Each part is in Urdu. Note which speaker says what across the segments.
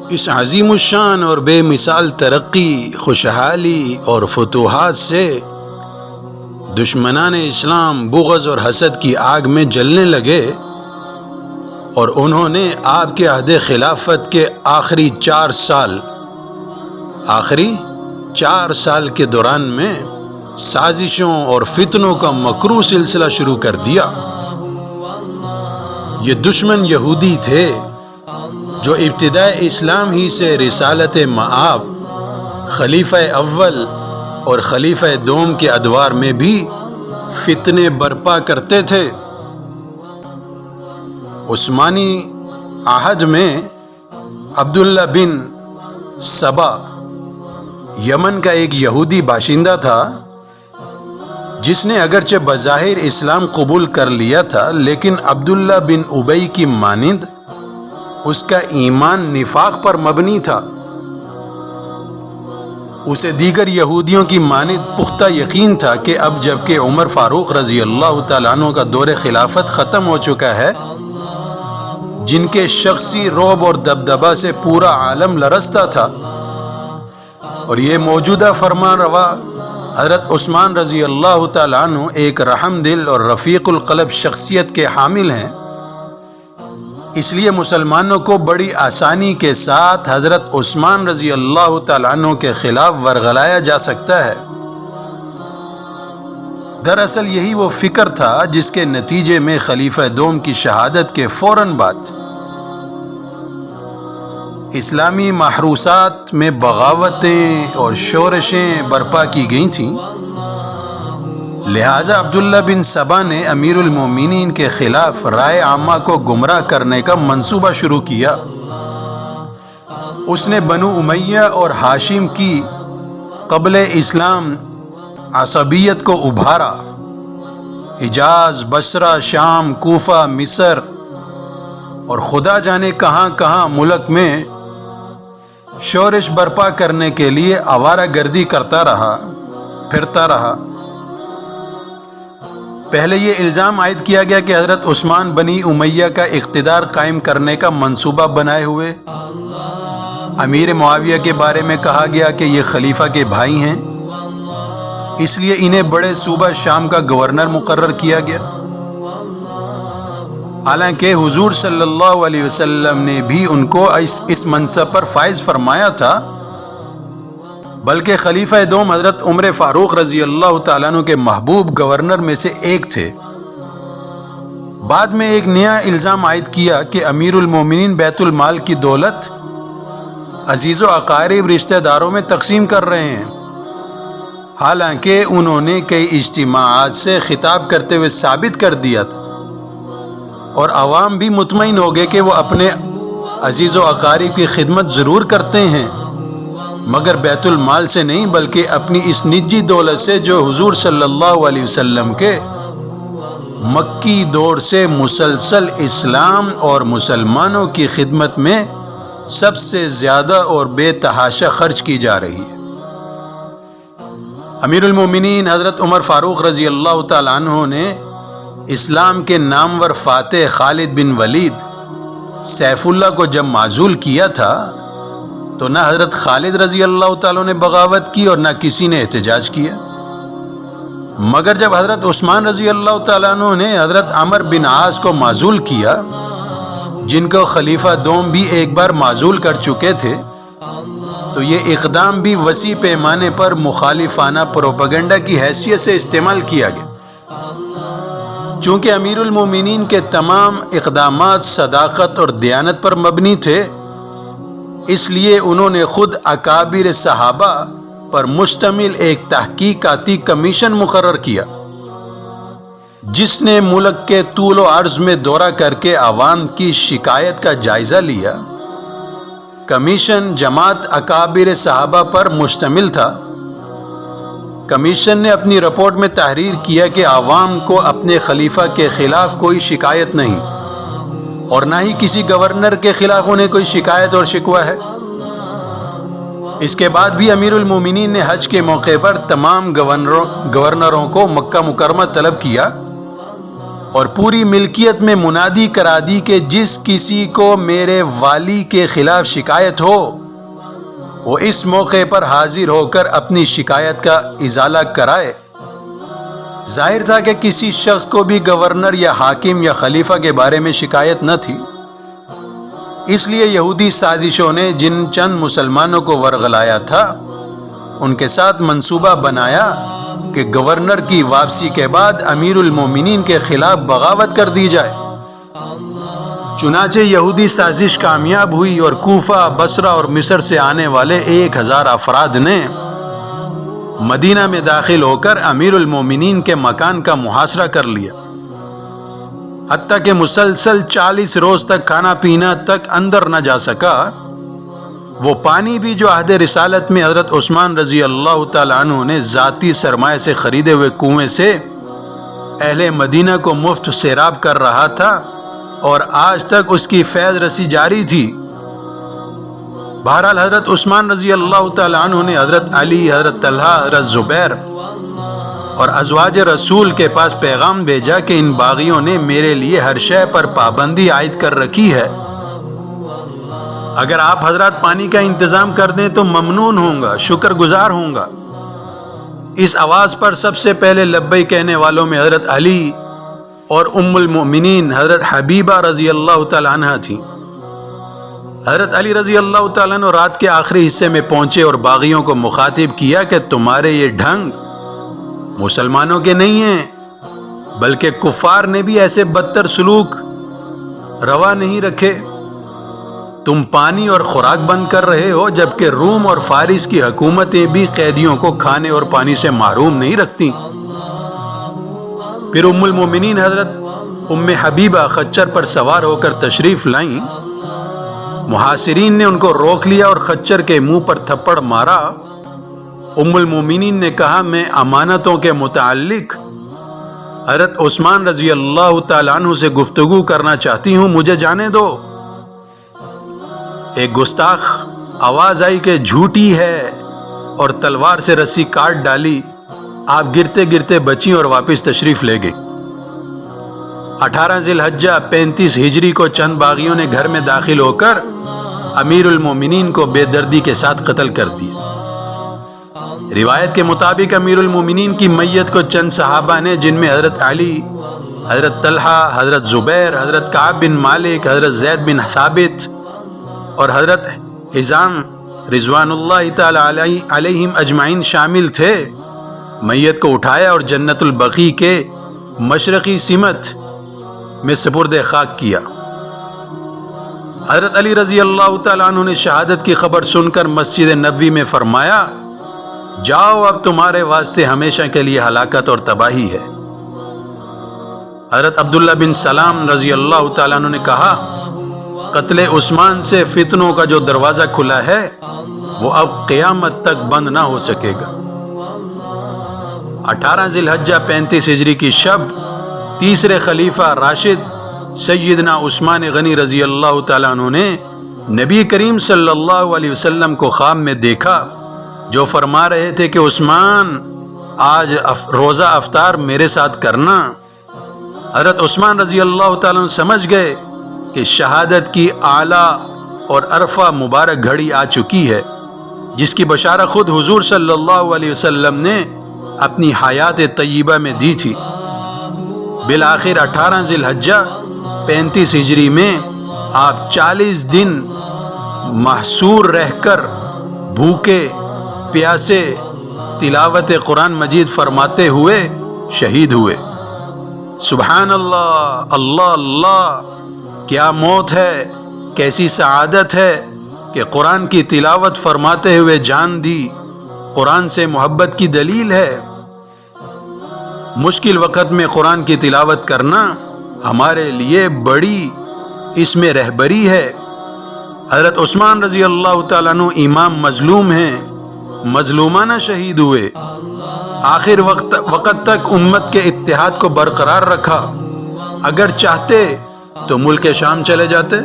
Speaker 1: اس عظیم الشان اور بے مثال ترقی، خوشحالی اور فتوحات سے دشمنان اسلام بغض اور حسد کی آگ میں جلنے لگے، اور انہوں نے آپ کے عہد خلافت کے آخری 4 سال کے دوران میں سازشوں اور فتنوں کا مکروہ سلسلہ شروع کر دیا۔ یہ دشمن یہودی تھے جو ابتدائے اسلام ہی سے رسالت مآب، خلیفہ اول اور خلیفہ دوم کے ادوار میں بھی فتنے برپا کرتے تھے۔ عثمانی عہد میں عبداللہ بن سبا یمن کا ایک یہودی باشندہ تھا، جس نے اگرچہ بظاہر اسلام قبول کر لیا تھا، لیکن عبداللہ بن ابی کی مانند اس کا ایمان نفاق پر مبنی تھا۔ اسے دیگر یہودیوں کی مانند پختہ یقین تھا کہ اب جب کہ عمر فاروق رضی اللہ تعالیٰ عنہ کا دور خلافت ختم ہو چکا ہے، جن کے شخصی رعب اور دبدبہ سے پورا عالم لرزتا تھا، اور یہ موجودہ فرمان روا حضرت عثمان رضی اللہ تعالیٰ عنہ ایک رحم دل اور رفیق القلب شخصیت کے حامل ہیں، اس لیے مسلمانوں کو بڑی آسانی کے ساتھ حضرت عثمان رضی اللہ تعالیٰ عنہ کے خلاف ورغلایا جا سکتا ہے۔ دراصل یہی وہ فکر تھا جس کے نتیجے میں خلیفہ دوم کی شہادت کے فوراً بعد اسلامی محروسات میں بغاوتیں اور شورشیں برپا کی گئی تھیں، لہٰذا عبداللہ بن سبا نے امیر المومنین کے خلاف رائے عامہ کو گمراہ کرنے کا منصوبہ شروع کیا۔ اس نے بنو امیہ اور ہاشم کی قبل اسلام عصبیت کو ابھارا، حجاز، بصرہ، شام، کوفہ، مصر اور خدا جانے کہاں کہاں ملک میں شورش برپا کرنے کے لیے آوارہ گردی پھرتا رہا۔ پہلے یہ الزام عائد کیا گیا کہ حضرت عثمان بنی امیہ کا اقتدار قائم کرنے کا منصوبہ بنائے ہوئے، امیر معاویہ کے بارے میں کہا گیا کہ یہ خلیفہ کے بھائی ہیں، اس لیے انہیں بڑے صوبہ شام کا گورنر مقرر کیا گیا، حالانکہ حضور صلی اللہ علیہ وسلم نے بھی ان کو اس منصب پر فائز فرمایا تھا، بلکہ خلیفہ دوم حضرت عمر فاروق رضی اللہ تعالیٰ عنہ کے محبوب گورنر میں سے ایک تھے۔ بعد میں ایک نیا الزام عائد کیا کہ امیر المومنین بیت المال کی دولت عزیز و اقارب رشتہ داروں میں تقسیم کر رہے ہیں، حالانکہ انہوں نے کئی اجتماعات سے خطاب کرتے ہوئے ثابت کر دیا تھا، اور عوام بھی مطمئن ہو گئے کہ وہ اپنے عزیز و اقارب کی خدمت ضرور کرتے ہیں، مگر بیت المال سے نہیں بلکہ اپنی اس نجی دولت سے جو حضور صلی اللہ علیہ وسلم کے مکی دور سے مسلسل اسلام اور مسلمانوں کی خدمت میں سب سے زیادہ اور بے تحاشا خرچ کی جا رہی ہے۔ امیر المومنین حضرت عمر فاروق رضی اللہ تعالیٰ عنہ نے اسلام کے نامور فاتح خالد بن ولید سیف اللہ کو جب معزول کیا تھا تو نہ حضرت خالد رضی اللہ تعالیٰ نے بغاوت کی اور نہ کسی نے احتجاج کیا، مگر جب حضرت عثمان رضی اللہ تعالیٰ عنہ نے حضرت عمر بن عاص کو معزول کیا، جن کو خلیفہ دوم بھی ایک بار معزول کر چکے تھے، تو یہ اقدام بھی وسیع پیمانے پر مخالفانہ پروپیگنڈا کی حیثیت سے استعمال کیا گیا۔ چونکہ امیر المومنین کے تمام اقدامات صداقت اور دیانت پر مبنی تھے، اس لیے انہوں نے خود اکابر صحابہ پر مشتمل ایک تحقیقاتی کمیشن مقرر کیا، جس نے ملک کے طول و عرض میں دورہ کر کے عوام کی شکایت کا جائزہ لیا۔ کمیشن جماعت اکابر صحابہ پر مشتمل تھا۔ کمیشن نے اپنی رپورٹ میں تحریر کیا کہ عوام کو اپنے خلیفہ کے خلاف کوئی شکایت نہیں، اور نہ ہی کسی گورنر کے خلاف انہیں کوئی شکایت اور شکوہ ہے۔ اس کے بعد بھی امیر المومنین نے حج کے موقع پر تمام گورنروں کو مکہ مکرمہ طلب کیا اور پوری ملکیت میں منادی کرا دی کہ جس کسی کو میرے والی کے خلاف شکایت ہو وہ اس موقع پر حاضر ہو کر اپنی شکایت کا ازالہ کرائے۔ ظاہر تھا کہ کسی شخص کو بھی گورنر یا حاکم یا خلیفہ کے بارے میں شکایت نہ تھی، اس لیے یہودی سازشوں نے جن چند مسلمانوں کو ورغلایا تھا ان کے ساتھ منصوبہ بنایا کہ گورنر کی واپسی کے بعد امیر المومنین کے خلاف بغاوت کر دی جائے۔ چنانچہ یہودی سازش کامیاب ہوئی اور کوفہ، بصرہ اور مصر سے آنے والے 1000 افراد نے مدینہ میں داخل ہو کر امیر المومنین کے مکان کا محاصرہ کر لیا، حتیٰ کہ مسلسل 40 روز تک کھانا پینا تک اندر نہ جا سکا۔ وہ پانی بھی جو عہد رسالت میں حضرت عثمان رضی اللہ تعالیٰ عنہ نے ذاتی سرمایہ سے خریدے ہوئے کنویں سے اہل مدینہ کو مفت سیراب کر رہا تھا اور آج تک اس کی فیض رسی جاری تھی۔ بہرحال حضرت عثمان رضی اللہ تعالیٰ عنہ نے حضرت علی، حضرت طلحہ، حضرت زبیر اور ازواج رسول کے پاس پیغام بھیجا کہ ان باغیوں نے میرے لیے ہر شے پر پابندی عائد کر رکھی ہے، اگر آپ حضرات پانی کا انتظام کر دیں تو ممنون ہوں گا، شکر گزار ہوں گا۔ اس آواز پر سب سے پہلے لبئی کہنے والوں میں حضرت علی اور ام المؤمنین حضرت حبیبہ رضی اللہ تعالیٰ عنہ تھیں۔ حضرت علی رضی اللہ تعالیٰ عنہ رات کے آخری حصے میں پہنچے اور باغیوں کو مخاطب کیا کہ تمہارے یہ ڈھنگ مسلمانوں کے نہیں ہیں، بلکہ کفار نے بھی ایسے بدتر سلوک روا نہیں رکھے۔ تم پانی اور خوراک بند کر رہے ہو، جبکہ روم اور فارس کی حکومتیں بھی قیدیوں کو کھانے اور پانی سے محروم نہیں رکھتی۔ پھر ام المومنین حضرت ام حبیبہ خچر پر سوار ہو کر تشریف لائیں۔ محاصرین نے ان کو روک لیا اور خچر کے منہ پر تھپڑ مارا۔ ام المومنین نے کہا، میں امانتوں کے متعلق حضرت عثمان رضی اللہ تعالیٰ عنہ سے گفتگو کرنا چاہتی ہوں، مجھے جانے دو۔ ایک گستاخ آواز آئی کہ جھوٹی ہے، اور تلوار سے رسی کاٹ ڈالی۔ آپ گرتے گرتے بچیں اور واپس تشریف لے گئی۔ 18 ذی الحجہ 35 ہجری کو چند باغیوں نے گھر میں داخل ہو کر امیر المومنین کو بے دردی کے ساتھ قتل کر دیا۔ روایت کے مطابق امیر المومنین کی میت کو چند صحابہ نے، جن میں حضرت علی، حضرت طلحہ، حضرت زبیر، حضرت کعب بن مالک، حضرت زید بن ثابت اور حضرت حزام رضوان اللہ تعالی علیہم اجمعین شامل تھے، میت کو اٹھایا اور جنت البقیع کے مشرقی سمت میں سپرد خاک کیا۔ حضرت علی رضی اللہ تعالیٰ عنہ نے شہادت کی خبر سن کر مسجد نبوی میں فرمایا، جاؤ اب تمہارے واسطے ہمیشہ کے لیے ہلاکت اور تباہی ہے۔ حضرت عبداللہ بن سلام رضی اللہ تعالیٰ عنہ نے کہا، قتل عثمان سے فتنوں کا جو دروازہ کھلا ہے وہ اب قیامت تک بند نہ ہو سکے گا۔ 18 ذی الحجہ 35 ہجری کی شب تیسرے خلیفہ راشد سیدنا عثمان غنی رضی اللہ تعالیٰ عنہ نے نبی کریم صلی اللہ علیہ وسلم کو خواب میں دیکھا، جو فرما رہے تھے کہ عثمان آج روزہ افطار میرے ساتھ کرنا۔ حضرت عثمان رضی اللہ تعالیٰ عنہ سمجھ گئے کہ شہادت کی اعلیٰ اور عرفہ مبارک گھڑی آ چکی ہے، جس کی بشارت خود حضور صلی اللہ علیہ وسلم نے اپنی حیات طیبہ میں دی تھی۔ بالآخر 18 ذی الحجہ 35 ہجری میں آپ 40 دن محصور رہ کر بھوکے پیاسے تلاوت قرآن مجید فرماتے ہوئے شہید ہوئے۔ سبحان اللہ، اللہ اللہ، کیا موت ہے، کیسی سعادت ہے کہ قرآن کی تلاوت فرماتے ہوئے جان دی۔ قرآن سے محبت کی دلیل ہے۔ مشکل وقت میں قرآن کی تلاوت کرنا ہمارے لیے بڑی اس میں رہبری ہے۔ حضرت عثمان رضی اللہ تعالیٰ عنہ امام مظلوم ہیں، مظلومانہ شہید ہوئے۔ آخر وقت تک امت کے اتحاد کو برقرار رکھا۔ اگر چاہتے تو ملک شام چلے جاتے،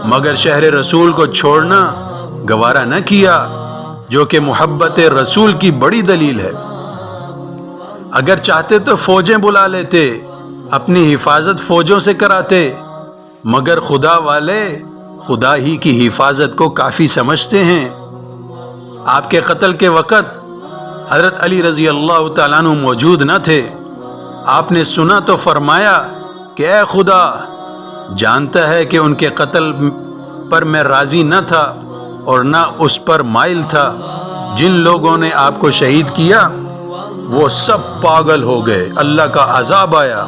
Speaker 1: مگر شہر رسول کو چھوڑنا گوارا نہ کیا، جو کہ محبت رسول کی بڑی دلیل ہے۔ اگر چاہتے تو فوجیں بلا لیتے، اپنی حفاظت فوجوں سے کراتے، مگر خدا والے خدا ہی کی حفاظت کو کافی سمجھتے ہیں۔ آپ کے قتل کے وقت حضرت علی رضی اللہ تعالیٰ عنہ موجود نہ تھے۔ آپ نے سنا تو فرمایا کہ اے خدا، جانتا ہے کہ ان کے قتل پر میں راضی نہ تھا اور نہ اس پر مائل تھا۔ جن لوگوں نے آپ کو شہید کیا وہ سب پاگل ہو گئے، اللہ کا عذاب آیا۔